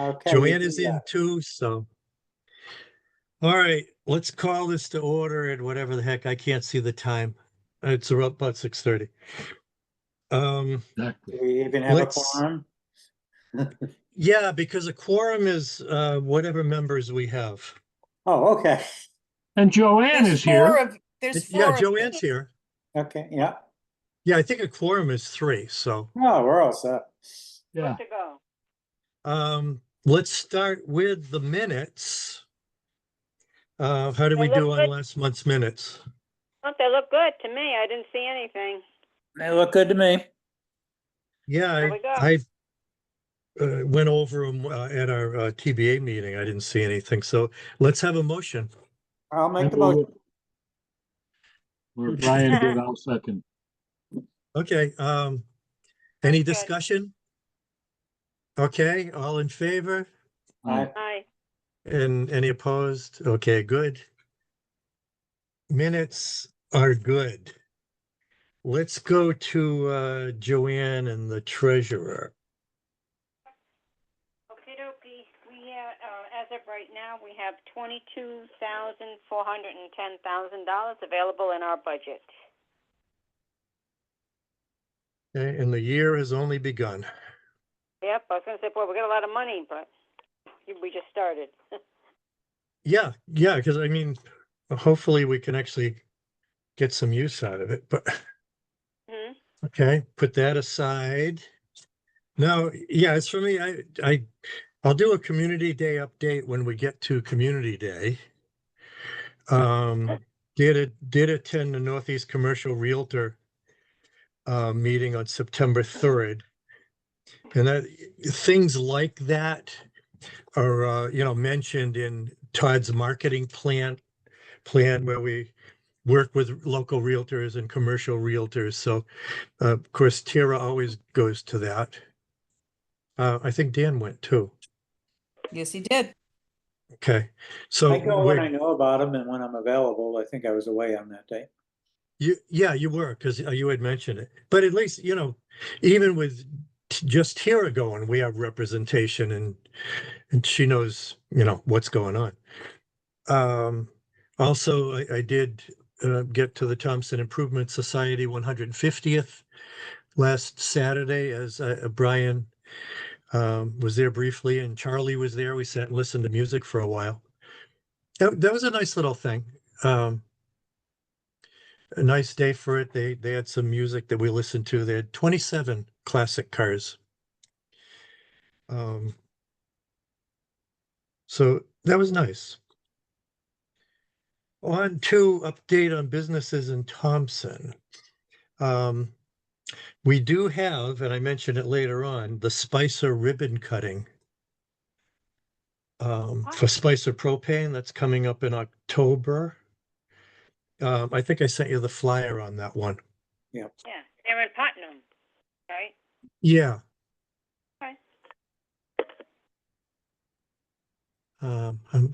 Okay. Joanne is in too, so. All right, let's call this to order at whatever the heck. I can't see the time. It's about 6:30. Do Exactly. we even have a Let's, quorum? yeah, because a quorum is whatever members we have. Oh, okay. And Joanne is here. There's Yeah, four of Joanne's you. here. Okay, yeah. Yeah, I think a quorum is 3, so. Oh, we're all set. Yeah. Good to go. Let's start with the minutes. How did we They do look on good. last month's minutes? Well, they look good to me. I didn't see anything. They look good to me. Yeah, There we go. I went over them at our TBA meeting. I didn't see anything. So let's have a motion. I'll make And the motion. Or Brian did, I'll second. Okay, any Good. discussion? Okay, all in favor? Aye. Aye. And any opposed? Okay, good. Minutes are good. Let's go to Joanne and the treasurer. Okay, dokie. We have, as of right now, we have $22,410,000 available in our budget. Okay, and the year has only begun. Yep, I was going to say, boy, we got a lot of money, but we just started. Yeah, because I mean, hopefully we can actually get some use out of it, but okay, put that aside. Now, yeah, it's for me. I'll do a community day update when we get to community day. Did attend the Northeast Commercial Realtor meeting on September 3rd. And that things like that are mentioned in Todd's marketing plan where we work with local realtors and commercial realtors. So of course Tara always goes to that. I think Dan went too. Yes, he did. Okay, so I go when I know about them and when I'm available. I think I was away on that day. you were, because you had mentioned it, but at least even with just Tara going, we have representation and she knows what's going on. Also, I did get to the Thompson Improvement Society 150th last Saturday, as Brian was there briefly, and Charlie was there. We sat and listened to music for a while. That was a nice little thing. A nice day for it. They had some music that we listened to. They had 27 classic cars. So that was nice. On to update on businesses in Thompson. We do have, and I mentioned it later on, the Spicer ribbon cutting for Spicer Propane. That's coming up in October. I think I sent you the flyer on that one. Yeah. Yeah, they're in Putnam, right? Yeah. Okay.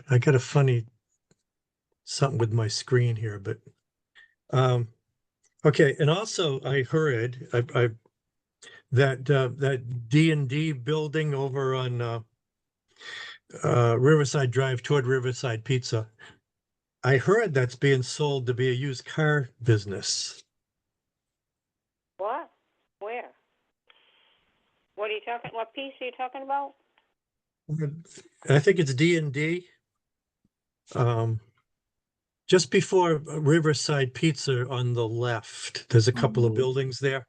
I got a funny something with my screen here, but okay. And also I heard that D&D building over on Riverside Drive toward Riverside Pizza. I heard that's being sold to be a used car business. What? Where? What are you talking? What piece are you talking about? I think it's D&D. Just before Riverside Pizza on the left, there's a couple of buildings there.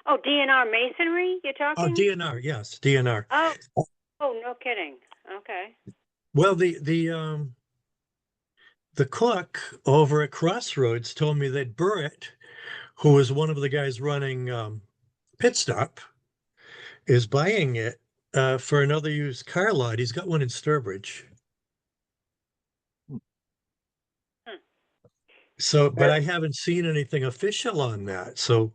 Oh, DNR Masonry, you're talking? Oh, DNR, yes, DNR. Oh, no kidding. Okay. Well, the cook over at Crossroads told me that Burritt, who was one of the guys running Pit Stop, is buying it for another used car lot. He's got one in Sturbridge. So, but I haven't seen anything official on that. So,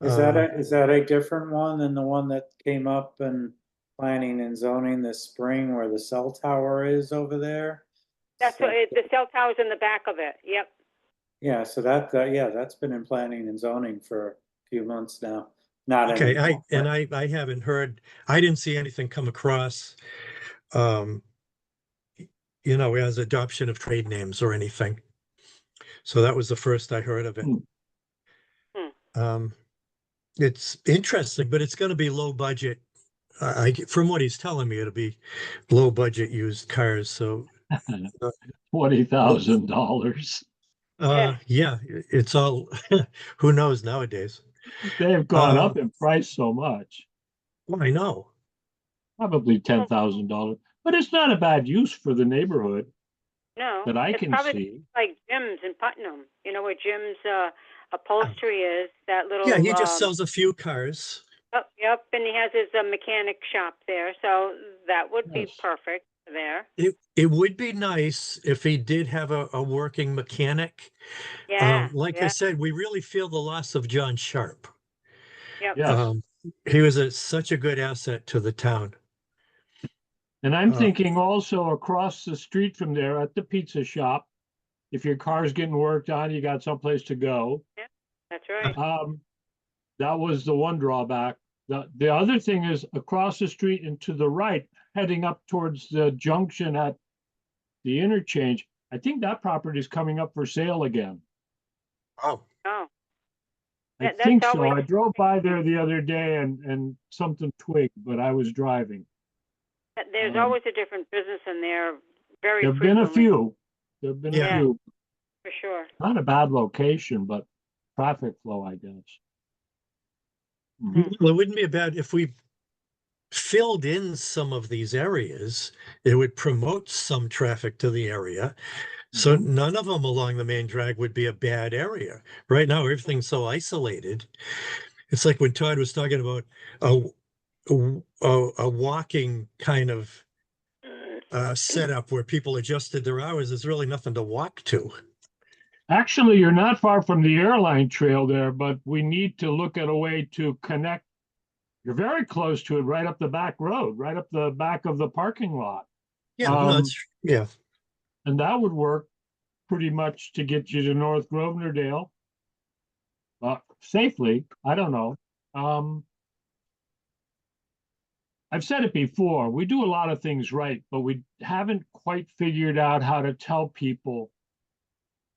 Is that a different one than the one that came up in planning and zoning this spring where the cell tower is over there? That's what the cell tower's in the back of it. Yep. Yeah, so that's been in planning and zoning for a few months now. Not Okay, anymore. I haven't heard, I didn't see anything come across, um, as adoption of trade names or anything. So that was the first I heard of it. Um, it's interesting, but it's going to be low budget. From what he's telling me, it'll be low budget used cars. So, $20,000. yeah, it's all, who knows nowadays. They have gone up in price so much, Well, I know. probably $10,000, but it's not a bad use for the neighborhood No, that I it's can probably see. like Jim's in Putnam. You know where Jim's upholstery is? That little. Yeah, he just sells a few cars. Yep, and he has his mechanic shop there, so that would be Yes. perfect there. It would be nice if he did have a working mechanic. Yeah, Like I yeah, said, we really feel the loss of John Sharp. yep. Yes. He was such a good asset to the town. And I'm thinking also across the street from there at the pizza shop, if your car's getting worked on, you got someplace to go. That's right. That was the one drawback. The other thing is across the street and to the right, heading up towards the junction at the interchange. I think that property is coming up for sale again. Oh, Oh, I That's think so. always- I drove by there the other day and something twigged, but I was driving. there's always a different business in there. Very There've been a frequently, few. There've been a Yeah. few. for sure. Not a bad location, but traffic flow, I guess. Mhm. well, it wouldn't be bad if we filled in some of these areas. It would promote some traffic to the area. So none of them along the main drag would be a bad area. Right now, everything's so isolated. It's like when Todd was talking about a walking kind of setup where people adjusted their hours. There's really nothing to walk to. Actually, you're not far from the airline trail there, but we need to look at a way to connect. You're very close to it, right up the back road, right up the back of the parking lot. Yeah, no, yeah. And that would work pretty much to get you to North Grosvenor safely. I don't know. I've said it before, we do a lot of things right, but we haven't quite figured out how to tell people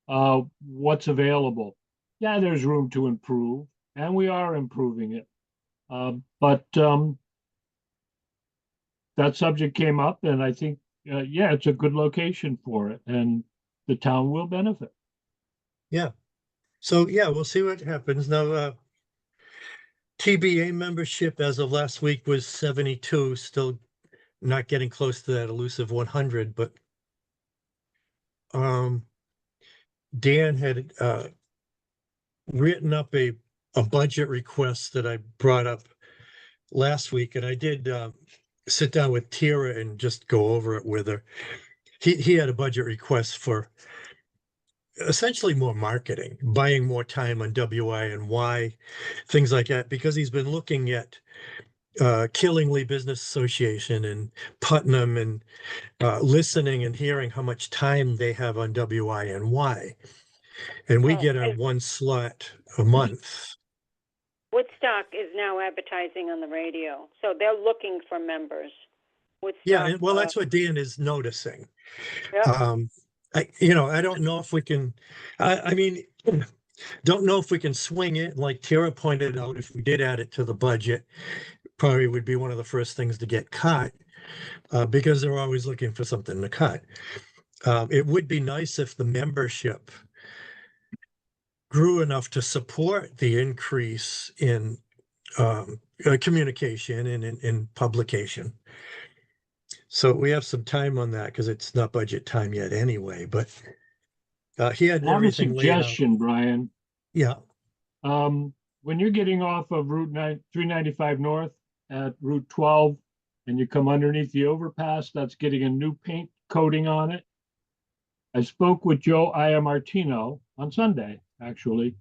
what's available. Yeah, there's room to improve, and we are improving it. But that subject came up, and I think, yeah, it's a good location for it, and the town will benefit. Yeah. So yeah, we'll see what happens. Now, TBA membership as of last week was 72, still not getting close to that elusive 100, but Dan had written up a budget request that I brought up last week, and I did sit down with Tira and just go over it with her. He had a budget request for essentially more marketing, buying more time on WI and Y, things like that, because he's been looking at Killingly Business Association and Putnam and listening and hearing how much time they have on WI and Y. And we get our one slot a month. Woodstock is now advertising on the radio, so they're looking for members. Woodstock, Yeah, well, that's what Dan is noticing. Yep. I don't know if we can, I mean, don't know if we can swing it. Like Tara pointed out, if we did add it to the budget, probably would be one of the first things to get cut because they're always looking for something to cut. It would be nice if the membership grew enough to support the increase in communication and in publication. So we have some time on that because it's not budget time yet anyway, but he had I have a everything laid out. suggestion, Brian. Yeah. When you're getting off of Route 395 North at Route 12 and you come underneath the overpass, that's getting a new paint coating on it. I spoke with Joe Iamartino on Sunday, actually,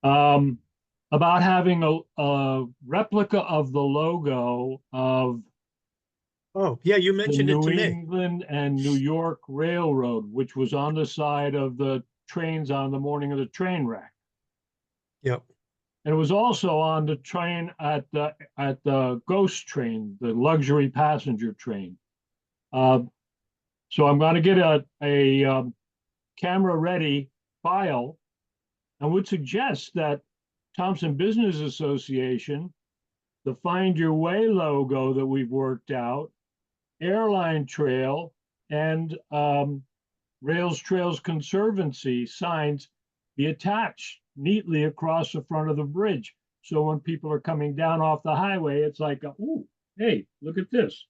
about having a replica of the logo of Oh, yeah, you the mentioned it New to me. England and New York Railroad, which was on the side of the trains on the morning of the train wreck. Yep. And it was also on the train at the Ghost train, the luxury passenger train. So I'm going to get a camera ready file and would suggest that Thompson Business Association, the Find Your Way logo that we've worked out, Airline Trail, and Rails Trails Conservancy signs be attached neatly across the front of the bridge. So when people are coming down off the highway, it's like, oh, hey, look at this.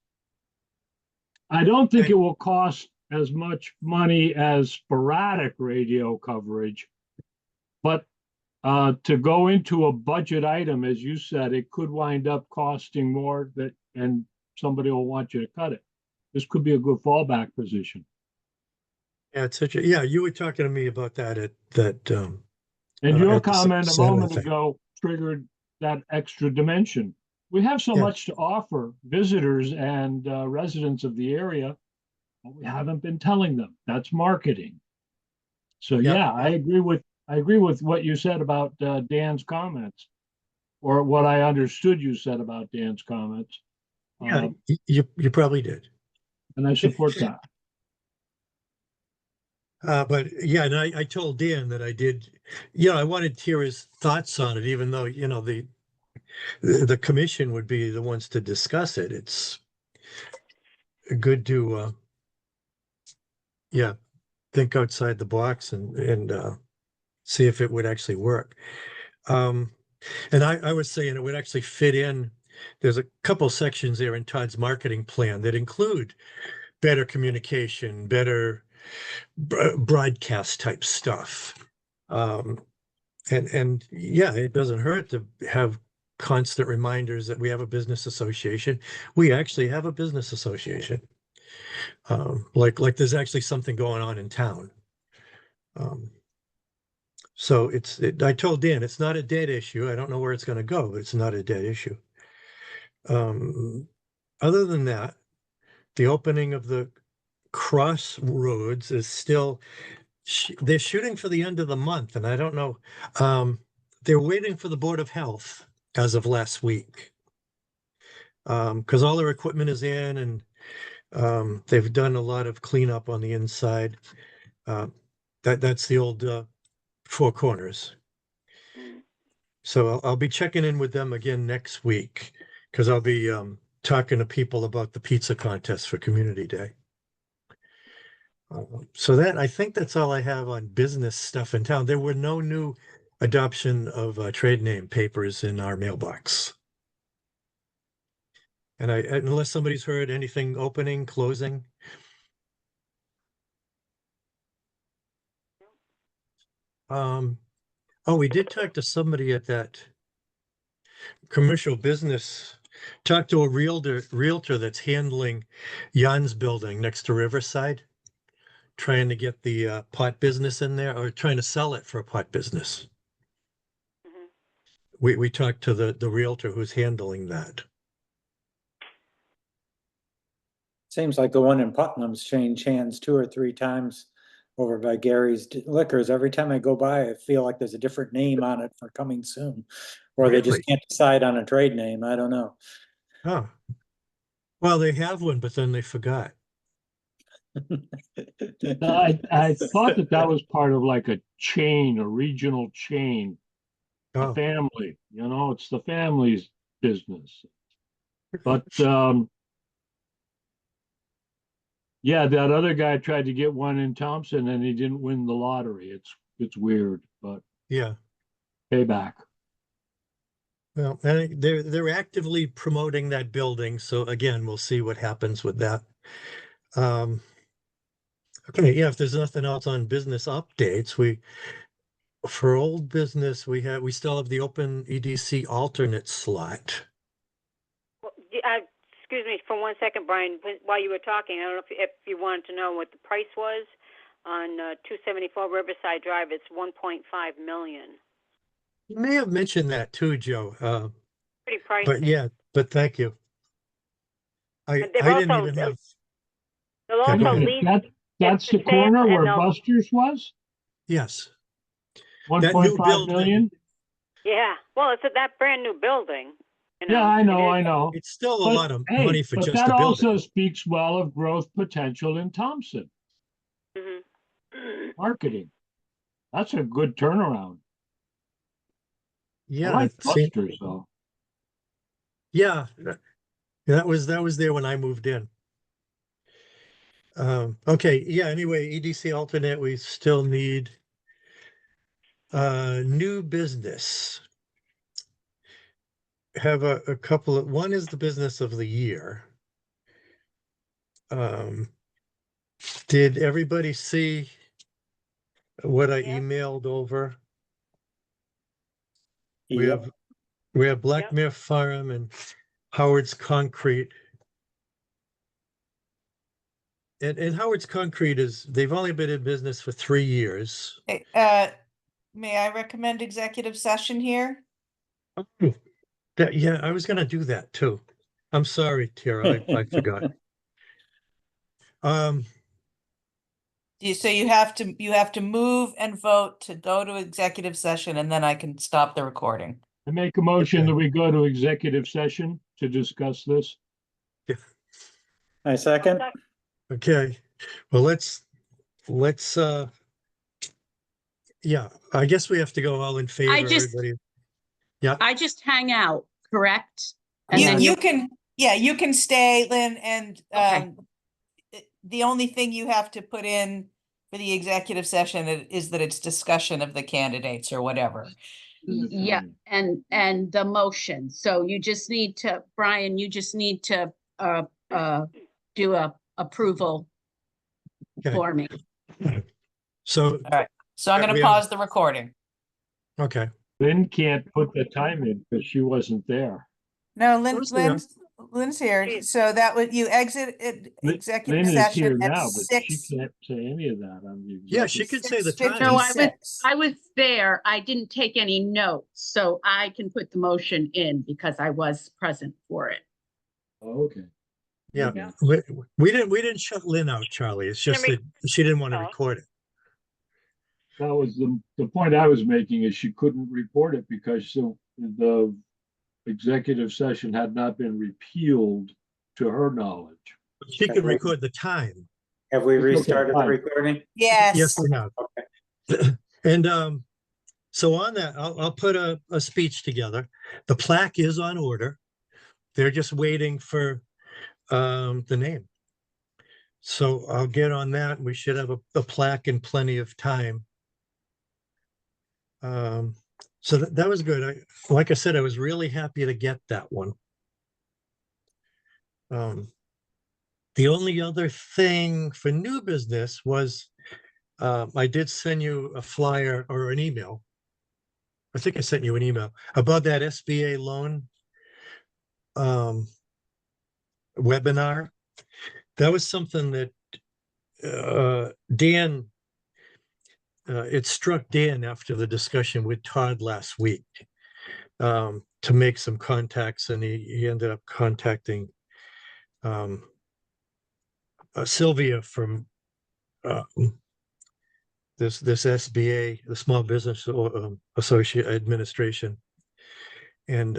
I don't think it will cost as much money as sporadic radio coverage, but to go into a budget item, as you said, it could wind up costing more and somebody will want you to cut it. This could be a good fallback position. Yeah, yeah, you were talking to me about that at that And your at the comment a Saturday moment thing. ago triggered that extra dimension. We have so Yeah. much to offer visitors and residents of the area, but we haven't been telling them. That's marketing. So Yeah, yeah, I agree with what you said about Dan's comments, or what I understood you said about Dan's comments. Yeah, you probably did. And I support that. But yeah, and I told Dan that I did, I wanted to hear his thoughts on it, even though, the commission would be the ones to discuss it. It's good to, think outside the box and see if it would actually work. And I was saying it would actually fit in. There's a couple sections there in Todd's marketing plan that include better communication, better broadcast type stuff. And yeah, it doesn't hurt to have constant reminders that we have a business association. We actually have a business association. Like there's actually something going on in town. So I told Dan, it's not a dead issue. I don't know where it's going to go, but it's not a dead issue. Other than that, the opening of the crossroads is still, they're shooting for the end of the month, and I don't know. They're waiting for the Board of Health as of last week. Because all their equipment is in, and they've done a lot of cleanup on the inside. That's the old Four Corners. So I'll be checking in with them again next week, because I'll be talking to people about the pizza contest for Community Day. So I think that's all I have on business stuff in town. There were no new adoption of trade name papers in our mailbox. And unless somebody's heard anything opening, closing. Oh, we did talk to somebody at that commercial business, talked to a realtor that's handling Jan's building next to Riverside, trying to get the pot business in there, or trying to sell it for a pot business. We talked to the realtor who's handling that. Seems like the one in Putnam's changed hands 2 or 3 times over by Gary's Liquors. Every time I go by, I feel like there's a different name on it for coming soon. Or they just Really? can't decide on a trade name. I don't know. Oh, well, they have one, but then they forgot. I thought that was part of like a chain, a regional chain, a Oh, family, it's the family's business. But yeah, that other guy tried to get one in Thompson and he didn't win the lottery. It's weird, but yeah. payback. Well, and they're actively promoting that building, so again, we'll see what happens with that. Okay, yeah, if there's nothing else on business updates, for old business, we still have the open EDC alternate slot. Well, excuse me for 1 second, Brian. While you were talking, I don't know if you wanted to know what the price was on 274 Riverside Drive. It's 1.5 million. You may have mentioned that too, Joe. Pretty pricey. But yeah, but thank you. I They've didn't also- even have. They'll Yeah, go also ahead. lease. That's the for sale, corner and where they'll- Buster's was? Yes. 1.5 building- million? Yeah, well, it's at that brand new building. You Yeah, I it know, is- I know. It's still a But lot of hey, money for but just that a also building. speaks well of growth potential in Thompson Mhm. marketing. That's a good turnaround. I Yeah, like it seemed, Buster's though. yeah, that was there when I moved in. Okay, yeah, anyway, EDC alternate, we still need new business. Have a couple of, one is the business of the year. Um, did everybody see what I Yep. emailed over? We Yep. have Blackmere Farm and Howard's Concrete. And Howard's Concrete is, they've only been in business for 3 years. Hey, may I recommend executive session here? Oh, yeah, I was gonna do that too. I'm sorry, Tara, I forgot. Um, So you have to move and vote to go to executive session, and then I can stop the recording. I make a motion Okay. that we go to executive session to discuss this. I second. okay, well, yeah, I guess we have to go all in favor, just- everybody. Yeah, I just hang out, correct? And You, then you can, yeah, you can stay, Lynn, and, Okay. the only thing you have to put in for the executive session is that it's discussion of the candidates or whatever. Yeah, and the motion. So you just need to, Brian, you just need to do a approval okay, for me. so, So I'm We gonna have- pause the recording. okay, Lynn can't put the time in because she wasn't there. No, Who's there? Lynn's here, She's- so that would, you exit executive Lynn is here session at now, but she 6. can't say any of that on the. Yeah, she executive. could say the time. No, 6:56. I was there. I didn't take any notes, so I can put the motion in because I was present for it. Oh, okay. Yeah, Yeah. we didn't shut Lynn out, Charlie. It's just Can that she didn't want to Oh. record it. That was the point I was making is she couldn't report it because the executive session had not been repealed to her knowledge. She could record the time. Have we It's okay, restarted the fine. recording? Yes. Yes, we have. Okay. And so on that, I'll put a speech together. The plaque is on order. They're just waiting for the name. So I'll get on that. We should have a plaque in plenty of time. So that was good. Like I said, I was really happy to get that one. The only other thing for new business was I did send you a flyer or an email. I think I sent you an email about that SBA loan webinar. That was something that Dan, it struck Dan after the discussion with Todd last week to make some contacts, and he ended up contacting Sylvia from this SBA, the Small Business Associate Administration, and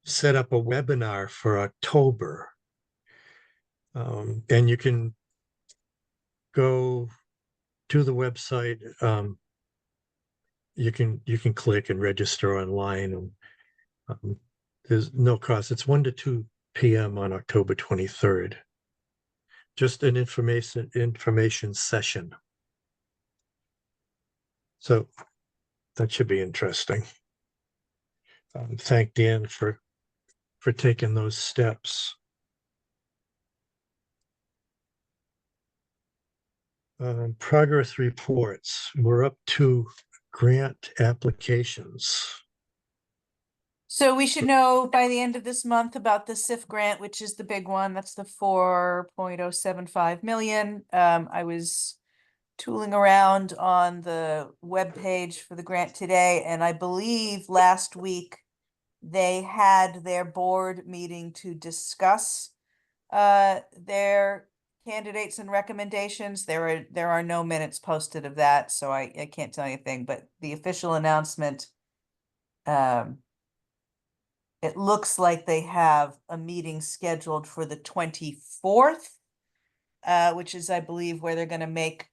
set up a webinar for October. And you can go to the website. You can click and register online, and there's no cost. It's 1 to 2 p.m. on October 23rd. Just an information session. So that should be interesting. Thank Dan for taking those steps. Progress reports. We're up to grant applications. So we should know by the end of this month about the SIF grant, which is the big one. That's the 4.075 million. I was tooling around on the webpage for the grant today, and I believe last week they had their board meeting to discuss their candidates and recommendations. There are no minutes posted of that, so I can't tell you anything, but the official announcement Um, it looks like they have a meeting scheduled for the 24th, which is, I believe, where they're gonna make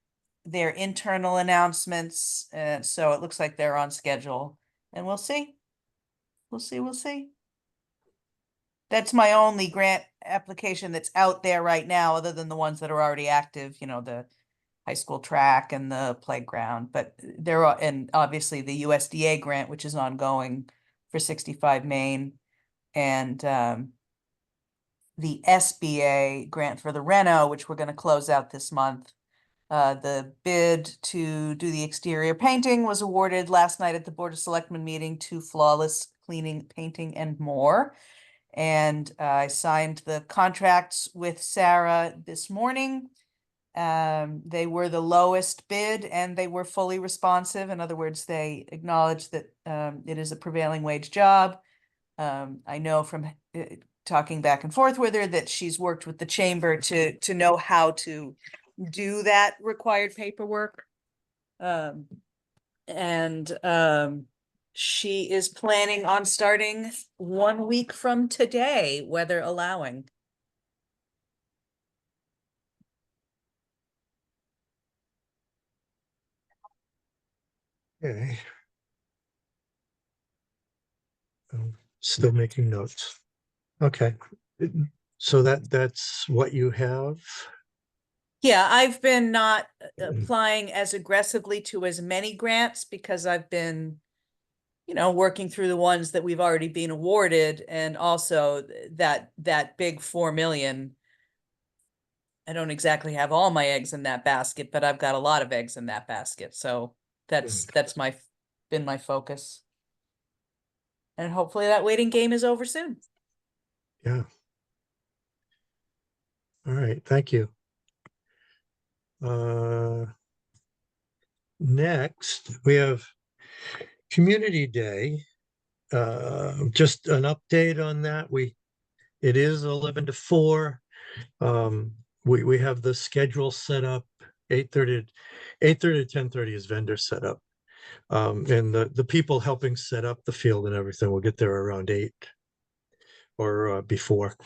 their internal announcements. So it looks like they're on schedule, and we'll see. We'll see. That's my only grant application that's out there right now, other than the ones that are already active, you know, the high school track and the playground, but there are, and obviously the USDA grant, which is ongoing for 65 Main, and the SBA grant for the Reno, which we're gonna close out this month. The bid to do the exterior painting was awarded last night at the Board of Selectmen meeting to Flawless Cleaning, Painting and More. And I signed the contracts with Sarah this morning. They were the lowest bid and they were fully responsive. In other words, they acknowledged that it is a prevailing wage job. I know from talking back and forth with her that she's worked with the chamber to know how to do that required paperwork. She is planning on starting 1 week from today, weather allowing. Okay. Still making notes. Okay. So that's what you have? Yeah, I've been not applying as aggressively to as many grants because I've been, you know, working through the ones that we've already been awarded, and also that big 4 million. I don't exactly have all my eggs in that basket, but I've got a lot of eggs in that basket. So that's been my focus. And hopefully that waiting game is over soon. Yeah. All right, thank you. Next, we have Community Day. Just an update on that. It is 11 to 4. We have the schedule set up, 8:30 to 10:30 is vendor setup. And the people helping set up the field and everything will get there around 8 or before.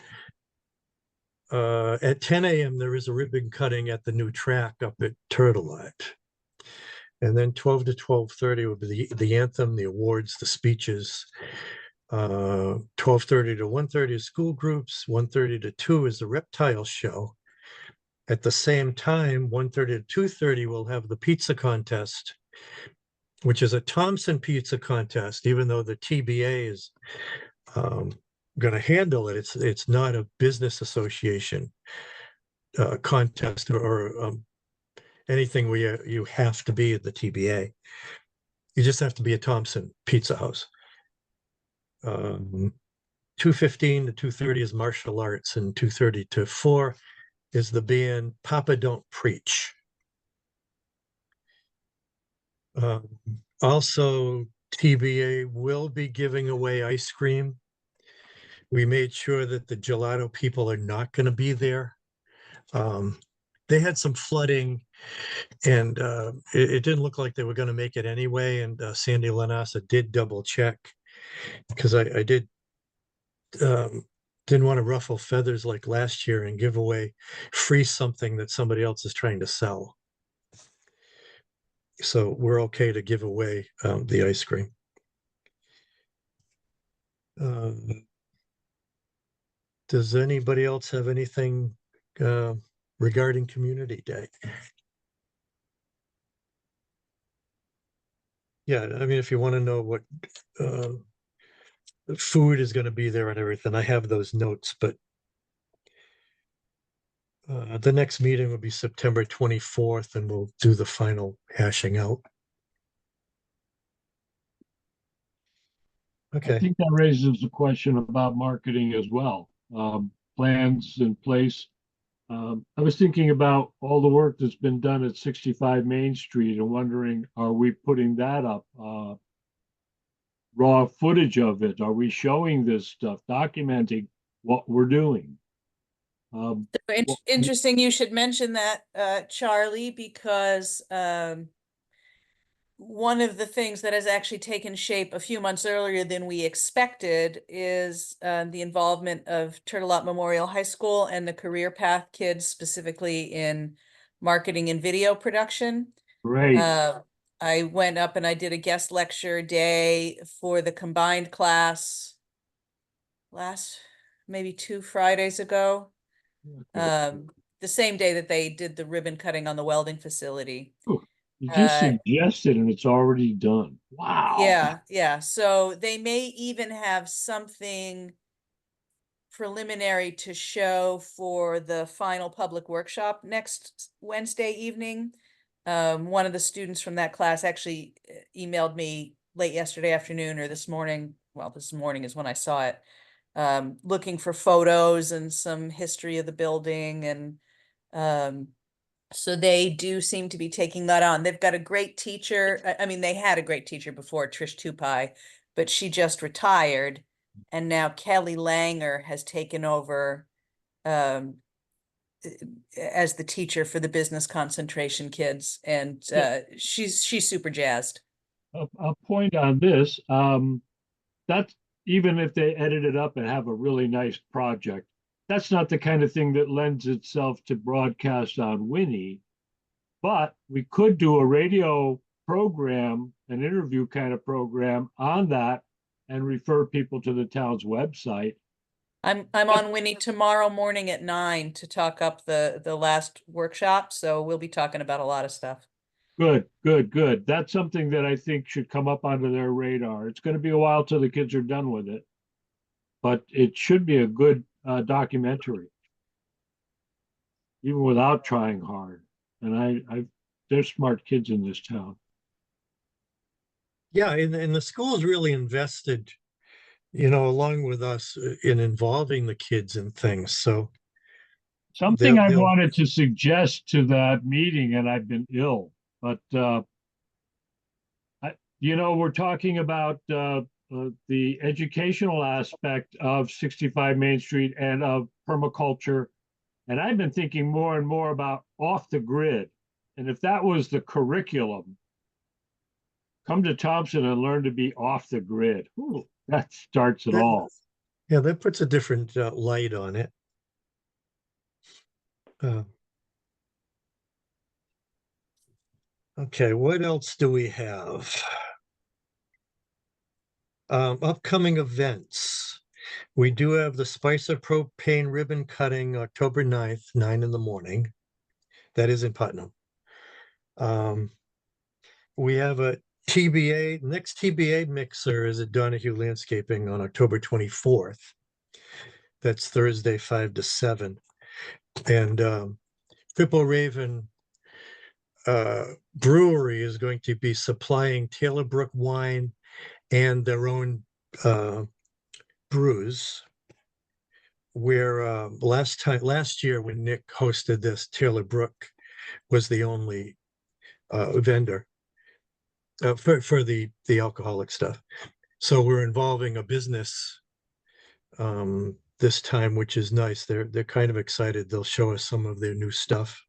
At 10 a.m. there is a ribbon cutting at the new track up at Turtleite. And then 12 to 12:30 will be the anthem, the awards, the speeches. 12:30 to 1:30 is school groups. 1:30 to 2 is the reptile show. At the same time, 1:30 to 2:30 we'll have the pizza contest, which is a Thompson pizza contest. Even though the TBA is going to handle it, it's not a business association contest or anything where you have to be at the TBA. You just have to be a Thompson Pizza House. 2:15 to 2:30 is martial arts, and 2:30 to 4 is the band Papa Don't Preach. Also, TBA will be giving away ice cream. We made sure that the gelato people are not going to be there. They had some flooding, and it didn't look like they were going to make it anyway. And Sandy Lanasa did double check, because I didn't want to ruffle feathers like last year and give away free something that somebody else is trying to sell. So we're okay to give away the ice cream. Does anybody else have anything regarding Community Day? Yeah, I mean, if you want to know what food is going to be there and everything, I have those notes, but the next meeting will be September 24th, and we'll do the final hashing out. I Okay. think that raises a question about marketing as well. Plans in place. I was thinking about all the work that's been done at 65 Main Street and wondering, are we putting that up? Raw footage of it? Are we showing this stuff, documenting what we're doing? Interesting you should mention that, Charlie, because one of the things that has actually taken shape a few months earlier than we expected is the involvement of Turtle Up Memorial High School and the career path kids, specifically in marketing and video production. Great. I went up and I did a guest lecture day for the combined class last maybe 2 Fridays ago. The same day that they did the ribbon cutting on the welding facility. You just suggested and it's already done. Wow. Yeah. So they may even have something preliminary to show for the final public workshop next Wednesday evening. One of the students from that class actually emailed me late yesterday afternoon or this morning. Well, this morning is when I saw it. Looking for photos and some history of the building, and so they do seem to be taking that on. They've got a great teacher. I mean, they had a great teacher before, Trish Tupai, but she just retired, and now Kelly Langer has taken over as the teacher for the business concentration kids, and she's super jazzed. A point on this, that's even if they edit it up and have a really nice project, that's not the kind of thing that lends itself to broadcast on Winnie. But we could do a radio program, an interview kind of program on that, and refer people to the town's website. I'm on Winnie tomorrow morning at 9 to talk up the last workshop, so we'll be talking about a lot of stuff. Good. That's something that I think should come up onto their radar. It's going to be a while till the kids are done with it, but it should be a good documentary, even without trying hard. And there's smart kids in this town. Yeah, and the school's really invested, along with us in involving the kids in things. So something I they'll wanted to suggest to that meeting, and I've been ill, but we're talking about the educational aspect of 65 Main Street and of permaculture. And I've been thinking more and more about off the grid. And if that was the curriculum, come to Thompson and learn to be off the grid. Ooh, that starts it all. Yeah, that puts a different light on it. Okay, what else do we have? Upcoming events. We do have the Spicer Propane Ribbon Cutting October 9th, 9 in the morning. That is in Putnam. We have a TBA, next TBA mixer is at Donahue Landscaping on October 24th. That's Thursday, 5 to 7. And Triple Raven Brewery is going to be supplying Taylor Brook wine and their own brews. Where last year when Nick hosted this, Taylor Brook was the only vendor for the alcoholic stuff. So we're involving a business this time, which is nice. They're kind of excited. They'll show us some of their new stuff.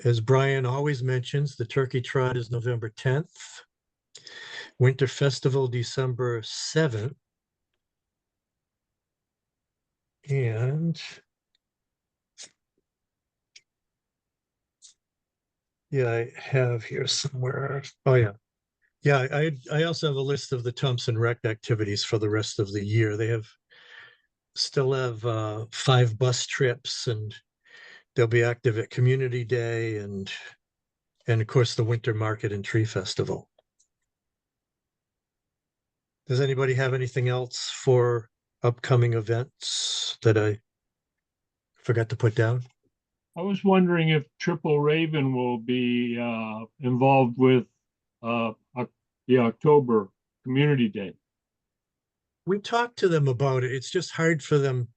As Brian always mentions, the Turkey Trot is November 10th. Winter Festival, December 7th. And yeah, I have here somewhere. Oh yeah. Yeah, I also have a list of the Thompson Rec activities for the rest of the year. They still have 5 bus trips, and they'll be active at Community Day and of course the Winter Market and Tree Festival. Does anybody have anything else for upcoming events that I forgot to put down? I was wondering if Triple Raven will be involved with the October Community Day. We talked to them about it. It's just hard for them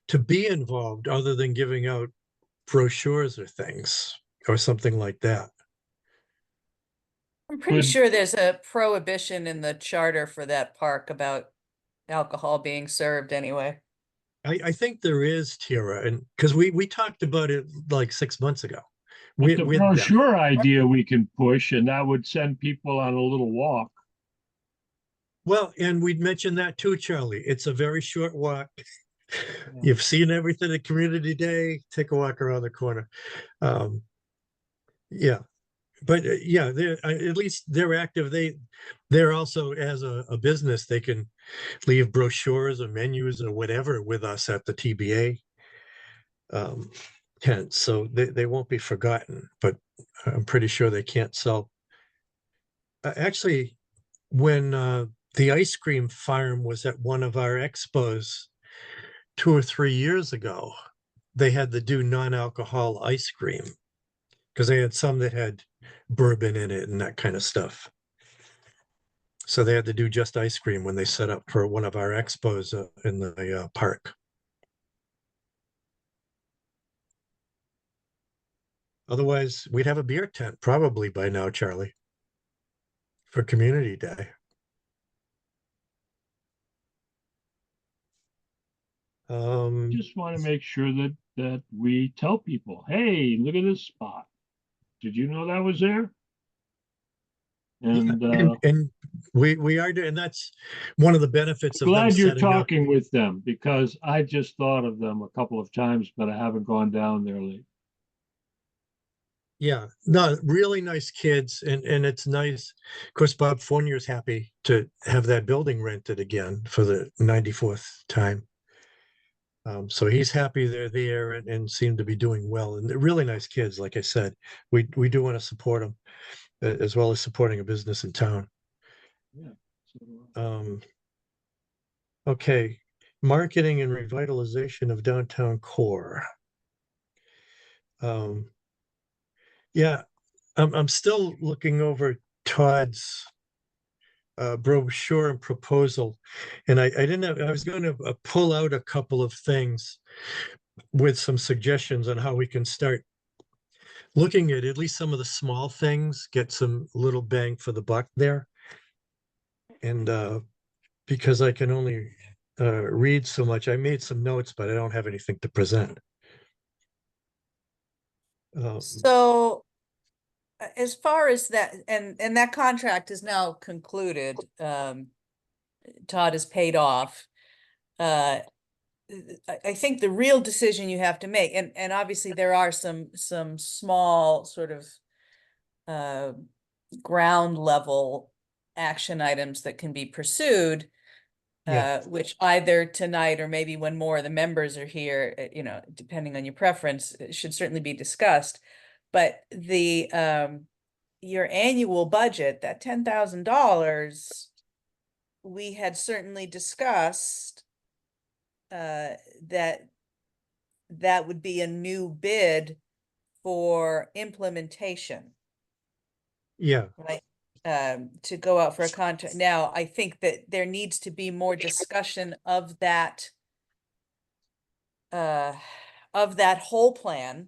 to be involved other than giving out brochures or things or something like that. I'm pretty sure there's a prohibition in the charter for that park about alcohol being served anyway. I think there is, Tira, and because we talked about it like 6 months ago But the with them. brochure idea we can push, and that would send people on a little walk. Well, and we'd mentioned that too, Charlie. It's a very short walk. You've seen everything at Community Day, take a walk around the corner. Yeah, but yeah, they're at least they're active. They're also, as a business, they can leave brochures or menus or whatever with us at the TBA tent, so they won't be forgotten. But I'm pretty sure they can't sell. Actually, when the ice cream farm was at one of our expos 2 or 3 years ago, they had to do non-alcohol ice cream because they had some that had bourbon in it and that kind of stuff. So they had to do just ice cream when they set up for one of our expos in the park. Otherwise, we'd have a beer tent probably by now, Charlie, for Community Day. Just want to make sure that we tell people, hey, look at this spot. Did you know that was there? And and we are doing, and that's one of the benefits of them glad you're setting up. talking with them, because I just thought of them a couple of times, but I haven't gone down there lately. Yeah, no, really nice kids, and it's nice. Of course, Bob Fournier's happy to have that building rented again for the 94th time. So he's happy they're there and seem to be doing well. And they're really nice kids, like I said. We do want to support them as well as supporting a business in town. Yeah. So, Okay, marketing and revitalization of downtown core. Yeah, I'm still looking over Todd's brochure and proposal, and I didn't have, I was going to pull out a couple of things with some suggestions on how we can start looking at least some of the small things, get some little bang for the buck there. And because I can only read so much, I made some notes, but I don't have anything to present. So as far as that, and that contract is now concluded, Todd is paid off. I think the real decision you have to make, and obviously there are some small sort of ground level action items that can be pursued, Yeah. which either tonight or maybe when more of the members are here, you know, depending on your preference, it should certainly be discussed. But the your annual budget, that $10,000, we had certainly discussed that would be a new bid for implementation, Yeah. right? To go out for a contract. Now, I think that there needs to be more discussion of that whole plan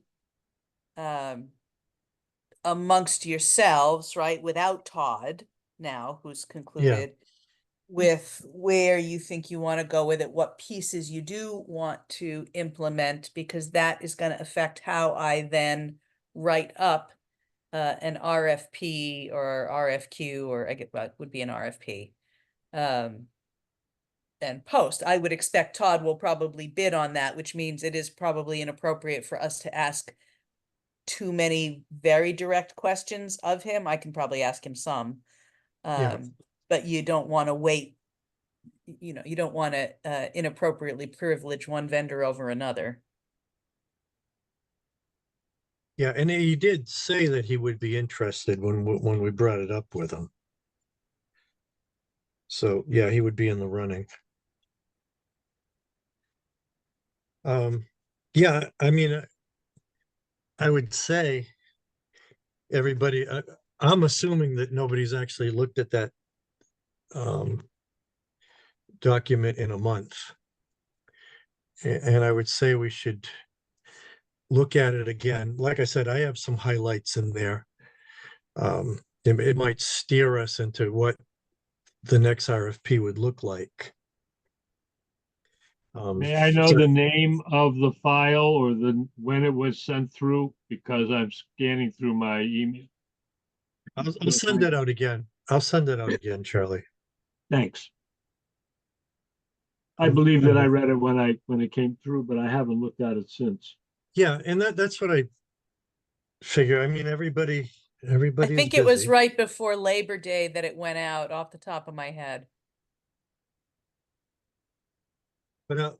amongst yourselves, right? Without Todd now, who's concluded, with where you think you want to go with it, what pieces you do want to implement, because that is going to affect how I then write up an RFP or RFQ, or I get what would be an RFP. And post. I would expect Todd will probably bid on that, which means it is probably inappropriate for us to ask too many very direct questions of him. I can probably ask him some. But you don't want to wait, you know, you don't want to inappropriately privilege one vendor over another. Yeah, and he did say that he would be interested when we brought it up with him. So yeah, he would be in the running. Yeah, I mean, I would say everybody, I'm assuming that nobody's actually looked at that document in a month. And I would say we should look at it again. Like I said, I have some highlights in there. It might steer us into what the next RFP would look like. May I know so the name of the file or when it was sent through? Because I'm scanning through my email. I'll send it out again. I'll send it out again, Charlie. Thanks. I Um, believe that I read it when it came through, but I haven't looked at it since. Yeah, and that's what I figure. I mean, everybody I is think it was busy. right before Labor Day that it went out off the top of my head. But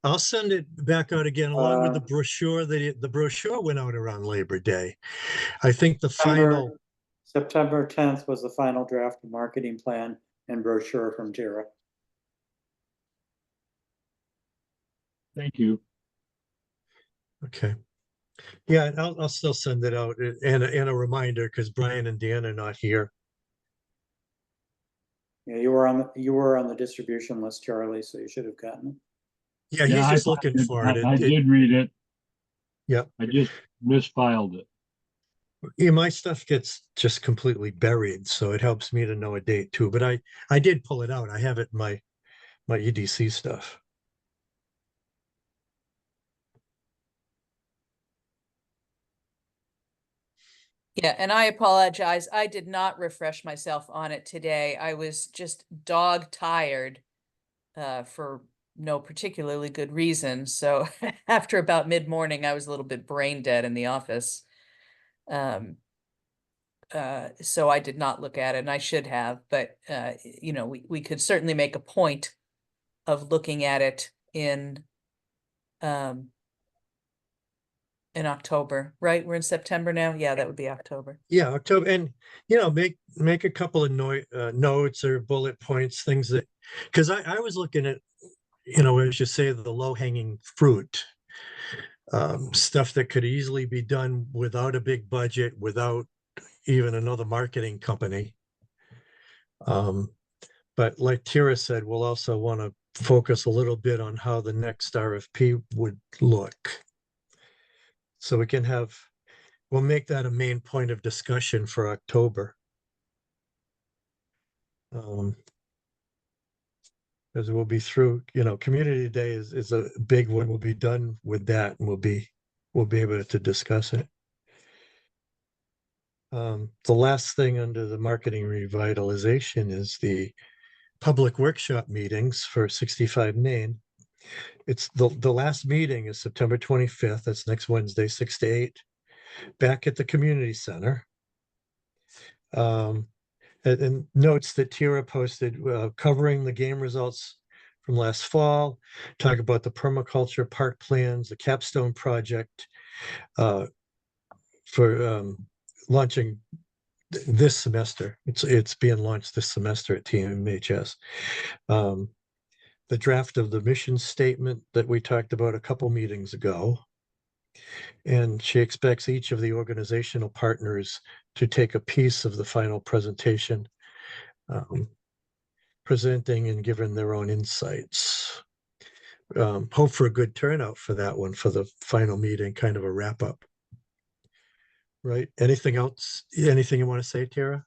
I'll send it back out again along with the Uh, brochure. The brochure went out around Labor Day. I think the final, September 10th was the final draft of marketing plan and brochure from Tara. Thank you. okay. Yeah, and I'll still send it out and a reminder because Brian and Dan are not here. Yeah, you were on the distribution list, Charlie, so you should have gotten it. Yeah, Yeah, he's I just looking for it. I did read it. Yeah. I just misfiled it. Yeah, my stuff gets just completely buried, so it helps me to know a date too. But I did pull it out. I have it in my EDC stuff. Yeah, and I apologize. I did not refresh myself on it today. I was just dog tired for no particularly good reason. So after about mid-morning, I was a little bit brain dead in the office. So I did not look at it, and I should have, but you know, we could certainly make a point of looking at it um in October, right? We're in September now. Yeah, that would be October. Yeah, October, and make a couple of notes or bullet points, things that because I was looking at as you say the low hanging fruit, stuff that could easily be done without a big budget, without even another marketing company. But like Tira said, we'll also want to focus a little bit on how the next RFP would look. So we'll make that a main point of discussion for October. Because we'll be through, Community Day is a big one. We'll be done with that and we'll be able to discuss it. The last thing under the marketing revitalization is the public workshop meetings for 65 Main. It's the last meeting is September 25th. That's next Wednesday, 6 to 8, back at the community center. And notes that Tira posted covering the game results from last fall, talk about the permaculture park plans, the capstone project for launching this semester. It's being launched this semester at TMHS. The draft of the mission statement that we talked about a couple meetings ago. And she expects each of the organizational partners to take a piece of the final presentation, presenting and giving their own insights. Hope for a good turnout for that one, for the final meeting, kind of a wrap up. Right? Anything else? Anything you want to say, Tara?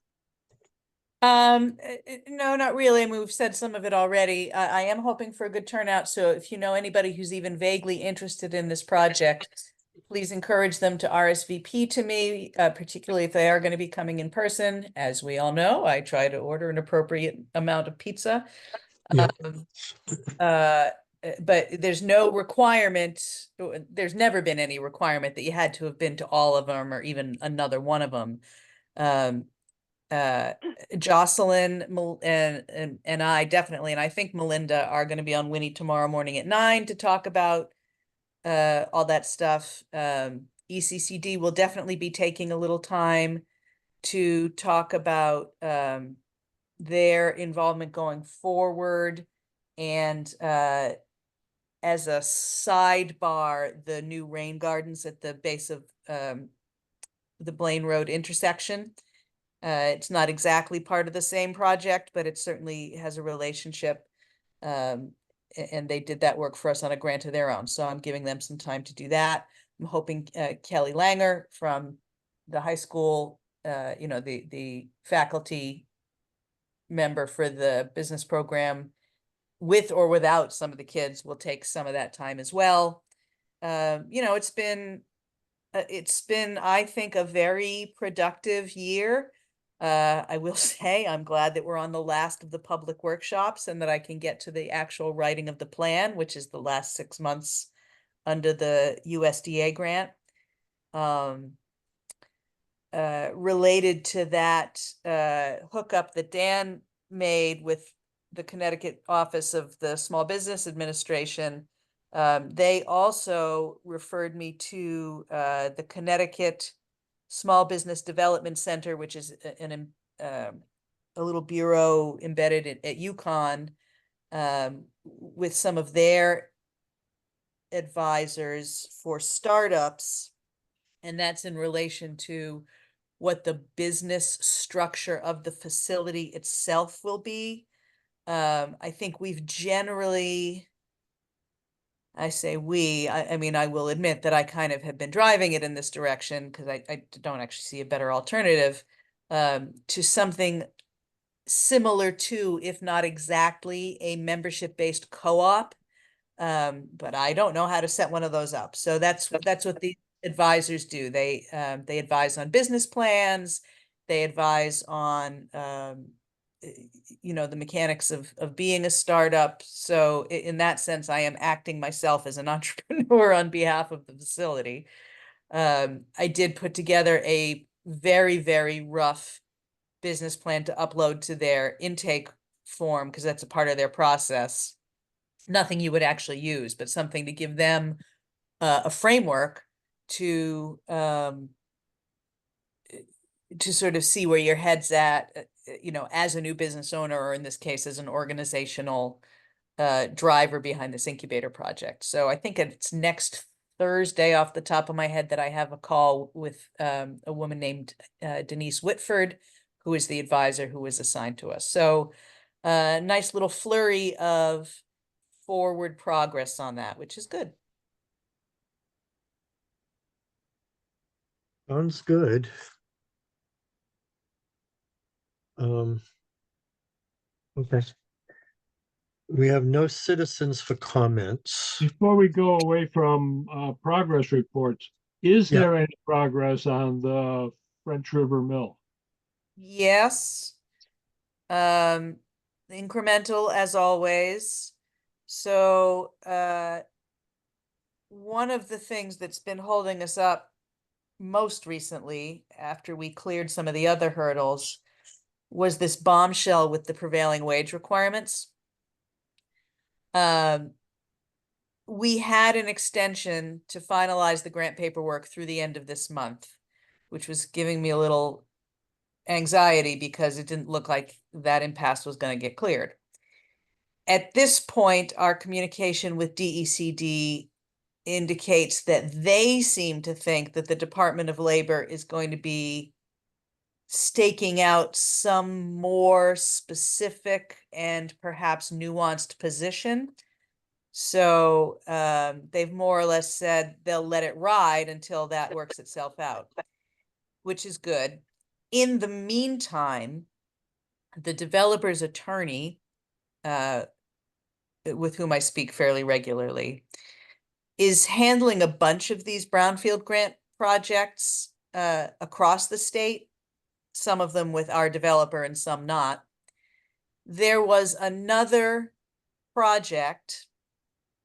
No, not really. I mean, we've said some of it already. I am hoping for a good turnout. So if you know anybody who's even vaguely interested in this project, please encourage them to RSVP to me, particularly if they are going to be coming in person. As we all know, I try to order an appropriate amount of pizza. Yeah. But there's no requirement, there's never been any requirement that you had to have been to all of them or even another one of them. Jocelyn and I definitely, and I think Melinda are going to be on Winnie tomorrow morning at 9 to talk about all that stuff. ECCD will definitely be taking a little time to talk about their involvement going forward. And as a sidebar, the new rain gardens at the base of the Blaine Road intersection. It's not exactly part of the same project, but it certainly has a relationship. And they did that work for us on a grant of their own. So I'm giving them some time to do that. I'm hoping Kelly Langer from the high school, the faculty member for the business program with or without some of the kids will take some of that time as well. You know, it's been, I think, a very productive year. I will say I'm glad that we're on the last of the public workshops and that I can get to the actual writing of the plan, which is the last 6 months under the USDA grant. Related to that hookup that Dan made with the Connecticut Office of the Small Business Administration, they also referred me to the Connecticut Small Business Development Center, which is a little bureau embedded at UConn, with some of their advisors for startups. And that's in relation to what the business structure of the facility itself will be. I think we've generally, I say we, I mean, I will admit that I kind of have been driving it in this direction because I don't actually see a better alternative to something similar to, if not exactly, a membership-based co-op. But I don't know how to set one of those up. So that's what the advisors do. They advise on business plans. They advise on you know, the mechanics of being a startup. So in that sense, I am acting myself as an entrepreneur on behalf of the facility. I did put together a very, very rough business plan to upload to their intake form because that's a part of their process. Nothing you would actually use, but something to give them a framework to sort of see where your head's at, you know, as a new business owner, or in this case, as an organizational driver behind this incubator project. So I think it's next Thursday, off the top of my head, that I have a call with a woman named Denise Whitford, who is the advisor who was assigned to us. So nice little flurry of forward progress on that, which is good. Sounds good. Okay. We have no citizens for comments. Before we go away from progress reports, is Yeah. there any progress on the French River Mill? Yes. Incremental as always. So one of the things that's been holding us up most recently, after we cleared some of the other hurdles, was this bombshell with the prevailing wage requirements. We had an extension to finalize the grant paperwork through the end of this month, which was giving me a little anxiety because it didn't look like that impasse was going to get cleared. At this point, our communication with DECD indicates that they seem to think that the Department of Labor is going to be staking out some more specific and perhaps nuanced position. So they've more or less said they'll let it ride until that works itself out, which is good. In the meantime, the developer's attorney, with whom I speak fairly regularly, is handling a bunch of these brownfield grant projects across the state, some of them with our developer and some not. There was another project,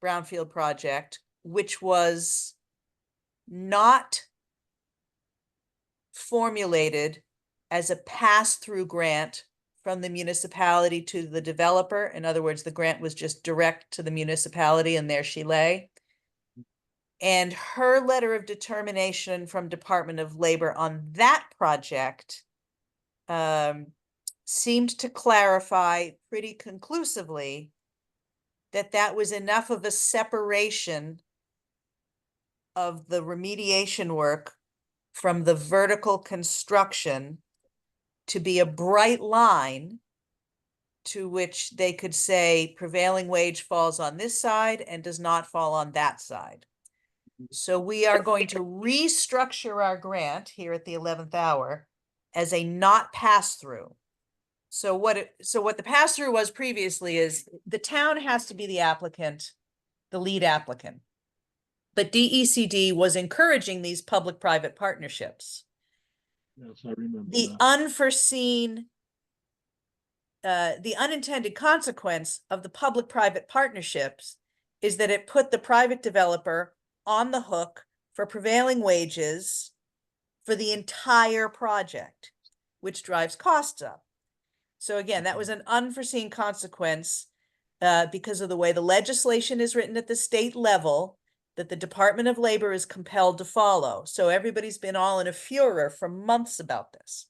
brownfield project, which was not formulated as a pass-through grant from the municipality to the developer. In other words, the grant was just direct to the municipality, and there she lay. And her letter of determination from Department of Labor on that project seemed to clarify pretty conclusively that that was enough of a separation of the remediation work from the vertical construction to be a bright line to which they could say prevailing wage falls on this side and does not fall on that side. So we are going to restructure our grant here at the 11th hour as a not pass-through. So what the pass-through was previously is the town has to be the applicant, the lead applicant. But DECD was encouraging these public-private partnerships. Yes, I remember The that. unforeseen, the unintended consequence of the public-private partnerships is that it put the private developer on the hook for prevailing wages for the entire project, which drives costs up. So again, that was an unforeseen consequence because of the way the legislation is written at the state level that the Department of Labor is compelled to follow. So everybody's been all in a furor for months about this.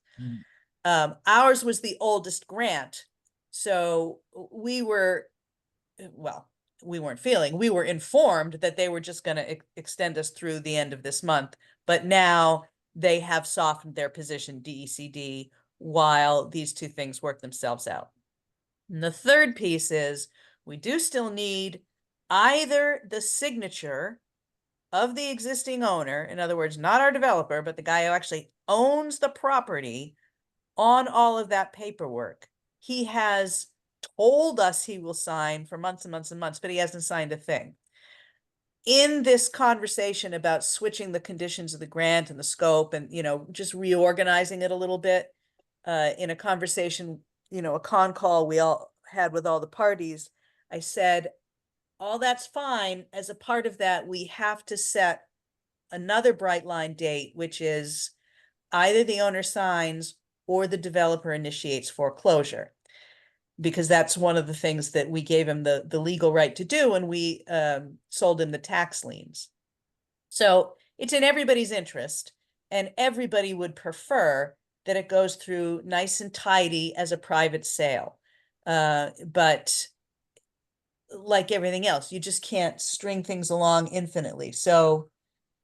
Ours was the oldest grant. So we were, well, we weren't feeling, we were informed that they were just going to extend us through the end of this month. But now they have softened their position, DECD, while these two things work themselves out. And the third piece is we do still need either the signature of the existing owner, in other words, not our developer, but the guy who actually owns the property on all of that paperwork. He has told us he will sign for months and months and months, but he hasn't signed a thing. In this conversation about switching the conditions of the grant and the scope and, just reorganizing it a little bit, in a conversation, a con call we all had with all the parties, I said, all that's fine. As a part of that, we have to set another bright line date, which is either the owner signs or the developer initiates foreclosure. Because that's one of the things that we gave him the legal right to do when we sold him the tax liens. So it's in everybody's interest, and everybody would prefer that it goes through nice and tidy as a private sale. But like everything else, you just can't string things along infinitely. So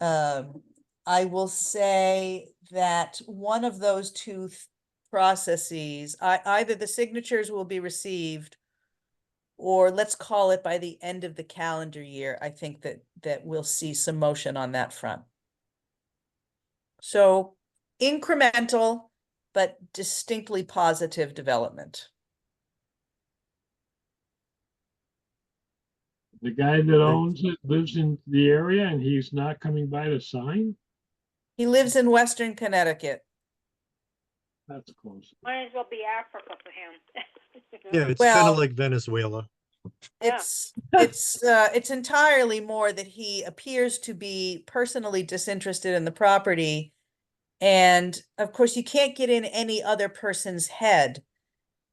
I will say that one of those two processes, either the signatures will be received, or let's call it by the end of the calendar year, I think that we'll see some motion on that front. So incremental, but distinctly positive development. The guy that owns it lives in the area and he's not coming by to sign? He lives in Western Connecticut. That's close. Might as well be Africa for him. Yeah, it's kind Well- of like Venezuela. Yeah. It's entirely more that he appears to be personally disinterested in the property. And of course, you can't get in any other person's head.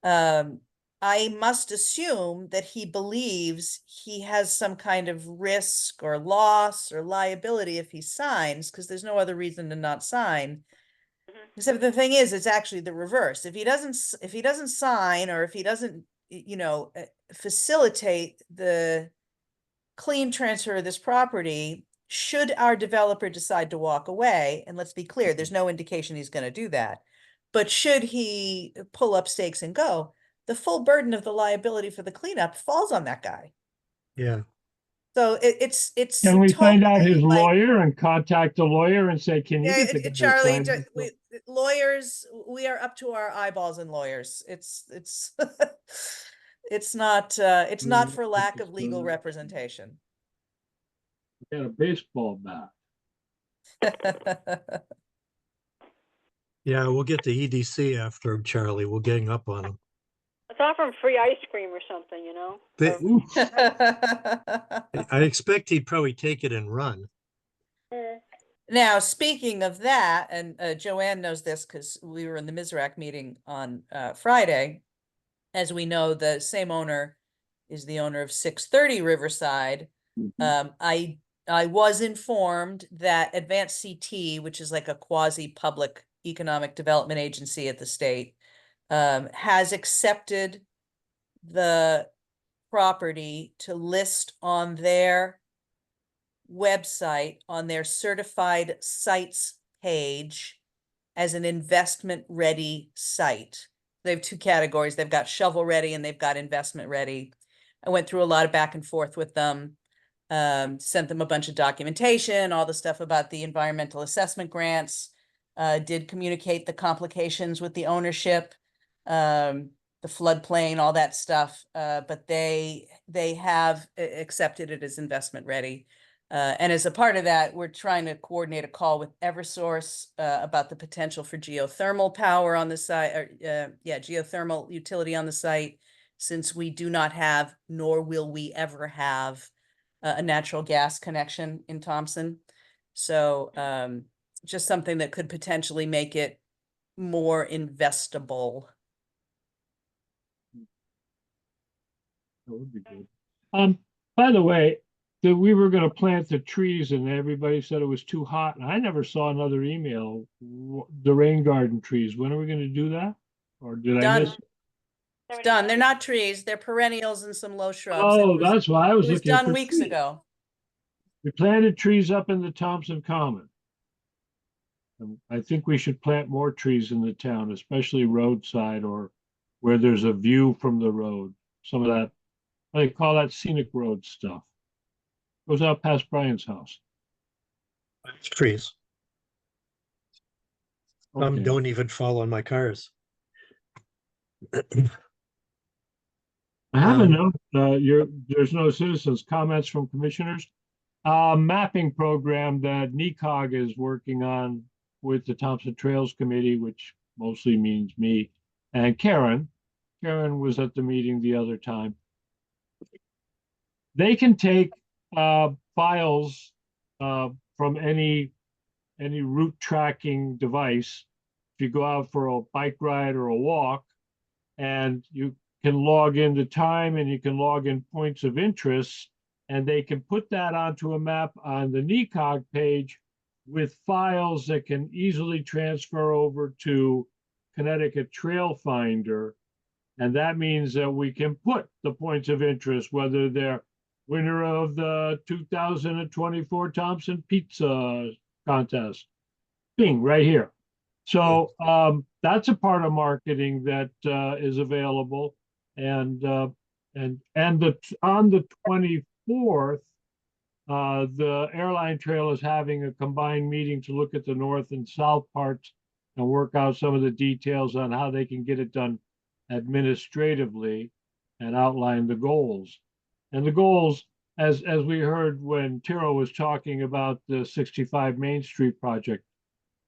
I must assume that he believes he has some kind of risk or loss or liability if he signs, because there's no other reason to not sign. Except the thing is, it's actually the reverse. If he doesn't sign, or if he doesn't, facilitate the clean transfer of this property, should our developer decide to walk away, and let's be clear, there's no indication he's going to do that, but should he pull up stakes and go, the full burden of the liability for the cleanup falls on that guy. Yeah. So it's Can we find out totally his like- lawyer and contact the lawyer and say, can you Yeah, get the guy to Charlie, sign this? lawyers, we are up to our eyeballs in lawyers. It's it's not for lack of legal representation. Got a baseball bat. Yeah, we'll get the EDC after him, Charlie. We'll gang up on him. Let's offer him free ice cream or something, They- Ooh, I expect he'd probably take it and run. Now, speaking of that, and Joanne knows this because we were in the Mizrac meeting on Friday. As we know, the same owner is the owner of 630 Riverside. I was informed that Advanced CT, which is like a quasi-public economic development agency at the state, has accepted the property to list on their website, on their certified sites page, as an investment ready site. They have two categories. They've got shovel ready and they've got investment ready. I went through a lot of back and forth with them, sent them a bunch of documentation, all the stuff about the environmental assessment grants, did communicate the complications with the ownership. the floodplain, all that stuff. But they have accepted it as investment ready. And as a part of that, we're trying to coordinate a call with Eversource about the potential for geothermal power on the site, or geothermal utility on the site, since we do not have, nor will we ever have, a natural gas connection in Thompson. So just something that could potentially make it more investable. That would be good. By the way, we were gonna plant the trees and everybody said it was too hot, and I never saw another email. The rain garden trees, when are we gonna do that? Or did I Done. miss? It's done. They're not trees, they're perennials and some low shrubs. Oh, that's why I was It was looking done for weeks trees. ago. We planted trees up in the Thompson Common. And I think we should plant more trees in the town, especially roadside or where there's a view from the road. Some of that, they call that scenic road stuff. Goes out past Brian's house. Trees. Okay. Don't even fall on my cars. I have a Um, note, there's no citizens comments from commissioners. Mapping program that NECOG is working on with the Thompson Trails Committee, which mostly means me and Karen. Karen was at the meeting the other time. They can take files from any route tracking device. If you go out for a bike ride or a walk, and you can log in the time and you can log in points of interest, and they can put that onto a map on the NECOG page with files that can easily transfer over to Connecticut Trail Finder. And that means that we can put the points of interest, whether they're winner of the 2024 Thompson Pizza Contest, bing, right here. So that's a part of marketing that is available. And on the 24th, the airline trail is having a combined meeting to look at the north and south parts and work out some of the details on how they can get it done administratively and outline the goals. And the goals, as we heard when Tiro was talking about the 65 Main Street project,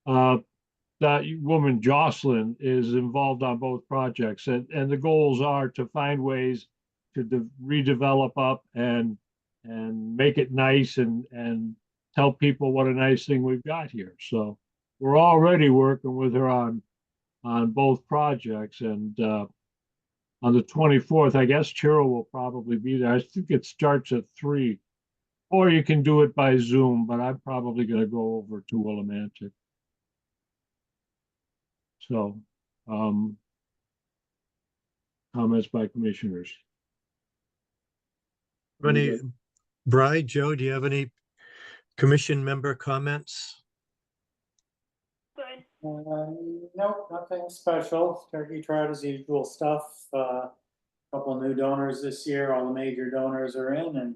that woman Jocelyn is involved on both projects, and the goals are to find ways to redevelop up and make it nice and tell people what a nice thing we've got here. So we're already working with her on both projects, and on the 24th, I guess Chiro will probably be there. I think it starts at 3, or you can do it by Zoom, but I'm probably going to go over to Willimantic. So, comments by commissioners. Bri, Joe, do you have any commission member comments? Good. Nope, nothing special. Turkey trot as usual stuff. Couple new donors this year. All the major donors are in,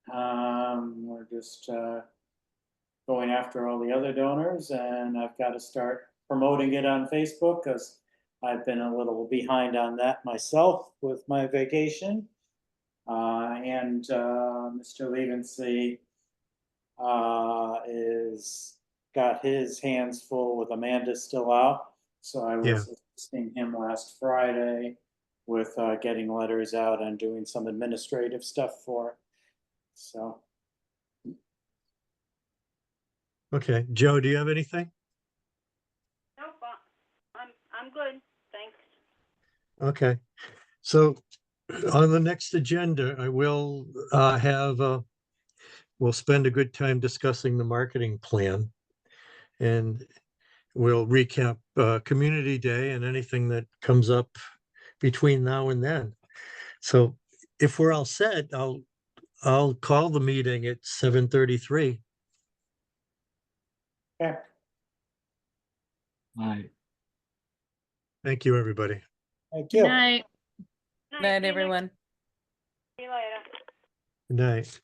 and we're just going after all the other donors. And I've got to start promoting it on Facebook because I've been a little behind on that myself with my vacation. And Mr. Levency is got his hands full with Amanda still out. So I was assisting him last Friday with getting letters out and doing some administrative stuff for it. So. Okay, Joe, do you have anything? Nope, I'm good, thanks. Okay, so on the next agenda, I will we'll spend a good time discussing the marketing plan, and we'll recap Community Day and anything that comes up between now and then. So if we're all set, I'll call the meeting at 7:33. Okay. Aye. Thank you, everybody. Thank you. Good night. Night, everyone. See you later. Good night.